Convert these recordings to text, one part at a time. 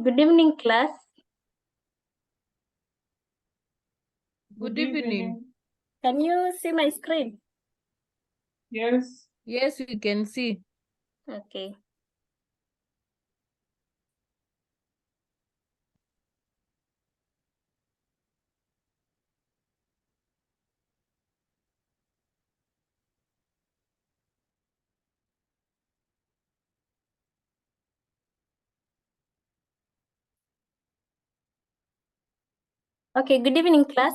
Good evening, class. Good evening. Can you see my screen? Yes. Yes, we can see. Okay. Okay, good evening, class.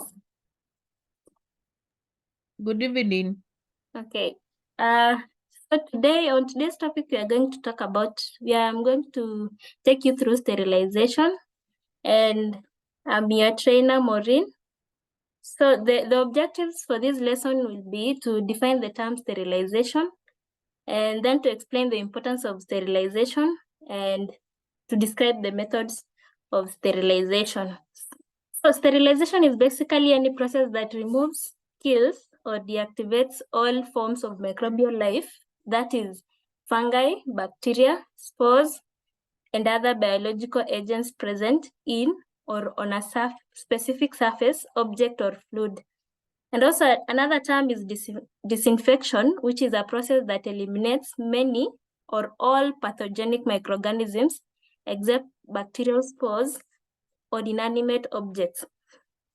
Good evening. Okay. So today, on today's topic, we are going to talk about, I'm going to take you through sterilization, and I'm your trainer, Maureen. So the objectives for this lesson will be to define the term sterilization, and then to explain the importance of sterilization, and to describe the methods of sterilization. So sterilization is basically any process that removes, kills, or deactivates all forms of microbial life, that is, fungi, bacteria, spores, and other biological agents present in or on a specific surface, object, or fluid. And also another term is disinfection, which is a process that eliminates many or all pathogenic microorganisms except bacterial spores or inanimate objects.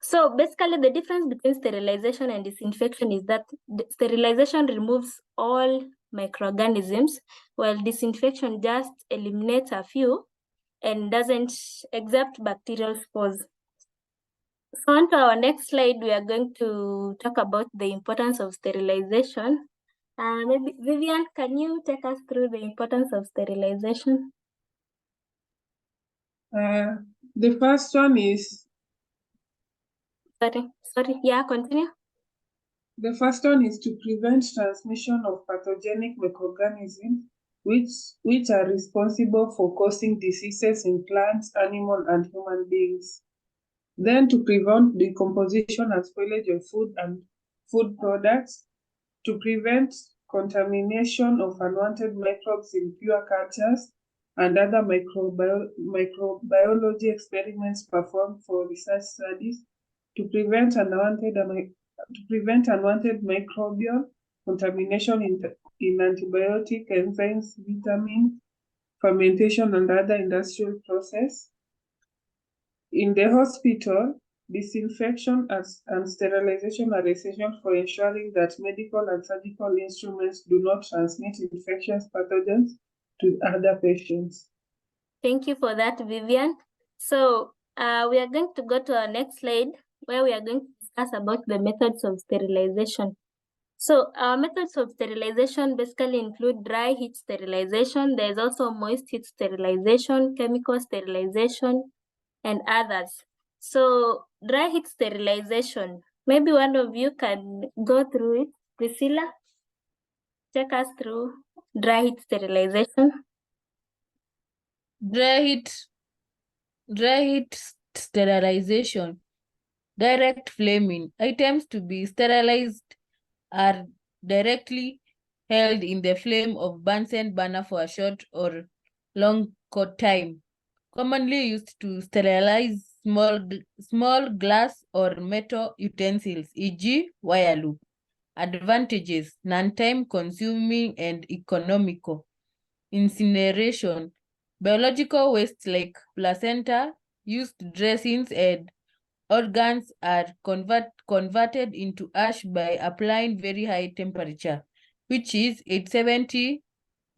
So basically the difference between sterilization and disinfection is that sterilization removes all microorganisms, while disinfection just eliminates a few and doesn't accept bacterial spores. So on to our next slide, we are going to talk about the importance of sterilization. Maybe Vivian, can you take us through the importance of sterilization? The first one is Sorry, yeah, continue. the first one is to prevent transmission of pathogenic microorganisms which are responsible for causing diseases in plants, animal, and human beings. Then to prevent decomposition and spoilage of food and food products, to prevent contamination of unwanted microbes in pure cultures and other microbiology experiments performed for research studies, to prevent unwanted microbial contamination in antibiotic, enzymes, vitamins, fermentation, and other industrial process. In the hospital, disinfection and sterilization are essential for ensuring that medical and surgical instruments do not transmit infectious pathogens to other patients. Thank you for that, Vivian. So we are going to go to our next slide, where we are going to discuss about the methods of sterilization. So our methods of sterilization basically include dry heat sterilization. There's also moist heat sterilization, chemical sterilization, and others. So dry heat sterilization, maybe one of you can go through it. Priscilla, take us through dry heat sterilization. Dry heat sterilization. Direct flaming. Items to be sterilized are directly held in the flame of Bunsen burner for a short or long time. Commonly used to sterilize small glass or metal utensils, e.g. wire loop. Advantages: non-time consuming and economical. Incineration. Biological waste like placenta, used dressings, and organs are converted into ash by applying very high temperature, which is 870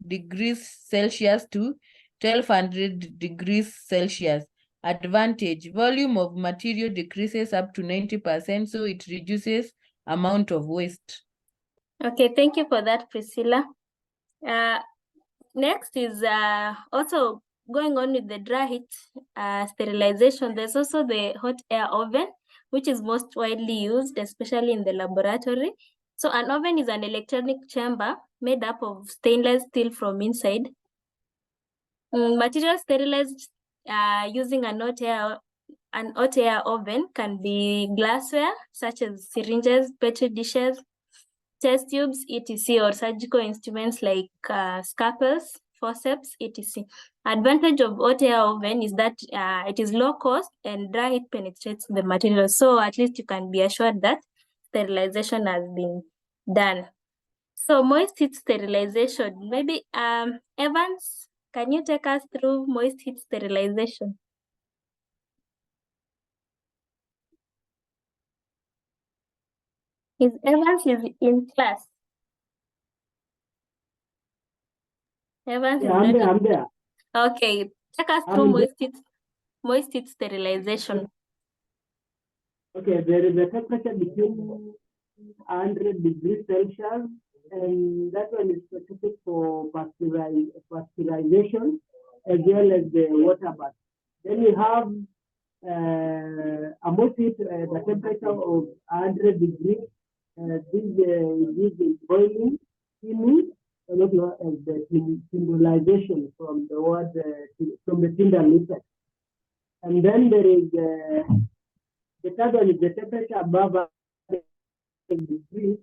degrees Celsius to 1200 degrees Celsius. Advantage: volume of material decreases up to 90%, so it reduces amount of waste. Okay, thank you for that, Priscilla. Next is also going on with the dry heat sterilization. There's also the hot air oven, which is most widely used, especially in the laboratory. So an oven is an electronic chamber made up of stainless steel from inside. Material sterilized using an hot air oven can be glassware, such as syringes, petri dishes, test tubes, etc., or surgical instruments like scalpels, forceps, etc. Advantage of hot air oven is that it is low cost and dry heat penetrates the material. So at least you can be assured that sterilization has been done. So moist heat sterilization, maybe Evans, can you take us through moist heat sterilization? Is Evans is in class? Evans is Yeah, I'm not there. in. I'm there. Okay, take us I'm through in the- moist heat sterilization. Okay, there is a temperature between 100 degrees Celsius, and that one is specific for pasteurization as well as the water bath. Then we have a moist heat, the temperature of 100 degrees. This is boiling, steaming, and what you as the sterilization from the word from the tinder liter. And then there is the third one is the temperature above 100 degrees,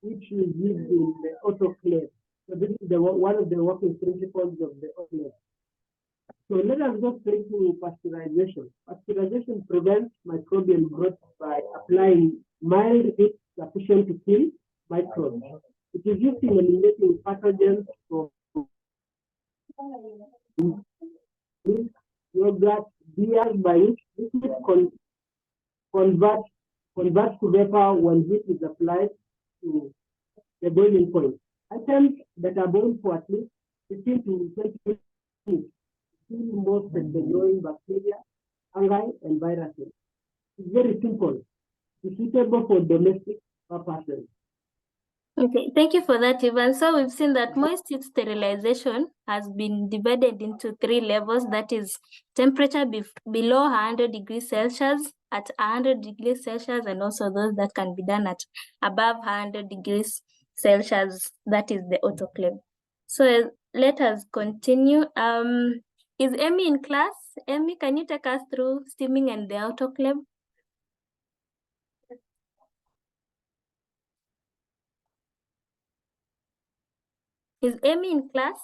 which is used in the autoclave. So this is one of the working principles of the autoclave. So let us go straight to pasteurization. Pasteurization prevents microbial growth by applying mild heat sufficient to kill microbes. It is used in eliminating pathogens from milk, yogurt, beer, by which liquid converts to vapor when heat is applied to the boiling point. Items that are boiled for at least 15 to 20 minutes kill most of the growing bacteria, fungi, and viruses. It's very simple. It's suitable for domestic purposes. Okay, thank you for that, Ivan. So we've seen that moist heat sterilization has been divided into 3 levels. That is temperature below 100 degrees Celsius, at 100 degrees Celsius, and also those that can be done at above 100 degrees Celsius. That is the autoclave. So let us continue. Is Emmy in class? Emmy, can you take us through steaming and the autoclave? Is Emmy in class?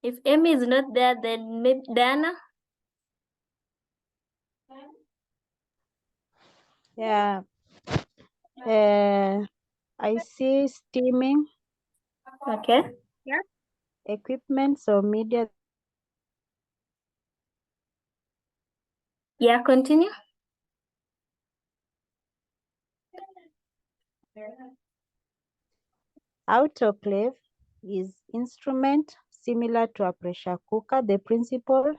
If Emmy is not there, then maybe Diana? Yeah. I see steaming. Okay. Equipment, so media. Yeah, continue. Autoclave is instrument similar to a pressure cooker. The principle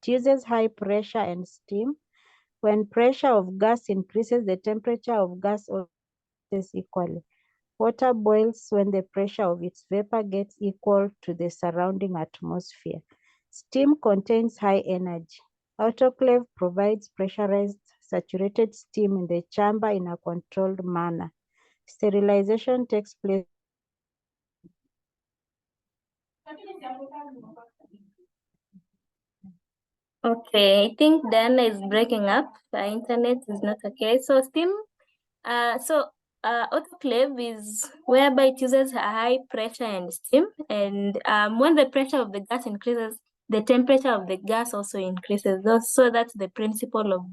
uses high pressure and steam. When pressure of gas increases, the temperature of gas increases equally. Water boils when the pressure of its vapor gets equal to the surrounding atmosphere. Steam contains high energy. Autoclave provides pressurized saturated steam in the chamber in a controlled manner. Sterilization takes place. Okay, I think Diana is breaking up. The internet is not okay. So steam, autoclave is whereby it uses a high pressure and steam. And when the pressure of the gas increases, the temperature of the gas also increases. So that's the principle of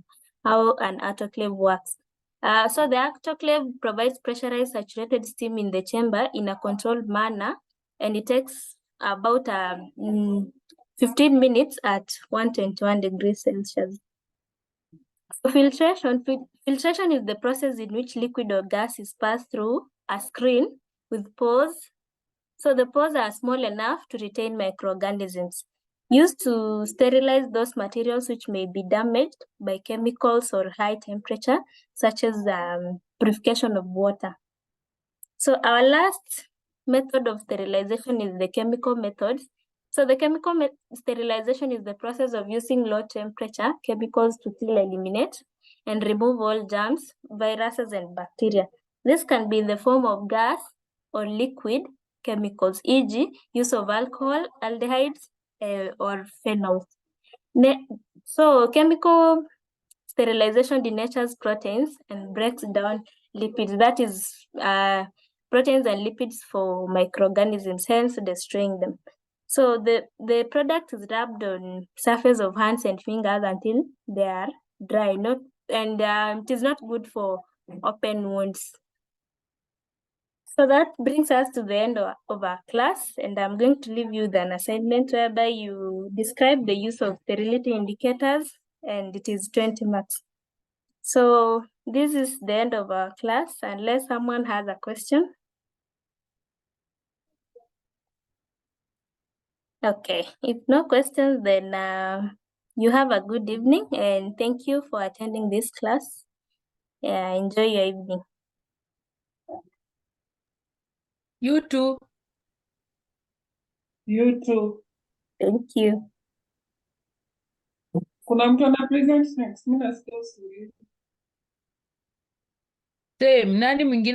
how an autoclave works. So the autoclave provides pressurized saturated steam in the chamber in a controlled manner, and it takes about 15 minutes at 121 degrees Celsius. So filtration is the process in which liquid or gas is passed through a screen with pores. So the pores are small enough to retain microorganisms, used to sterilize those materials which may be damaged by chemicals or high temperature, such as purification of water. So our last method of sterilization is the chemical method. So the chemical sterilization is the process of using low temperature chemicals to kill, eliminate, and remove all germs, viruses, and bacteria. This can be in the form of gas or liquid chemicals, e.g. use of alcohol, aldehydes, or phenols. So chemical sterilization denatures proteins and breaks down lipids. That is proteins and lipids for microorganisms, hence destroying them. So the product is rubbed on surface of hands and fingers until they are dry. It is not good for open wounds. So that brings us to the end of our class, and I'm going to leave you with an assignment whereby you describe the use of sterility indicators, and it is 20 marks. So this is the end of our class, unless someone has a question. Okay, if no questions, then you have a good evening, and thank you for attending this class. Enjoy your evening. You too. You too. Thank you. Kuna mtu ana present next? Mimi nasikia usuli. Same. Nani mwingine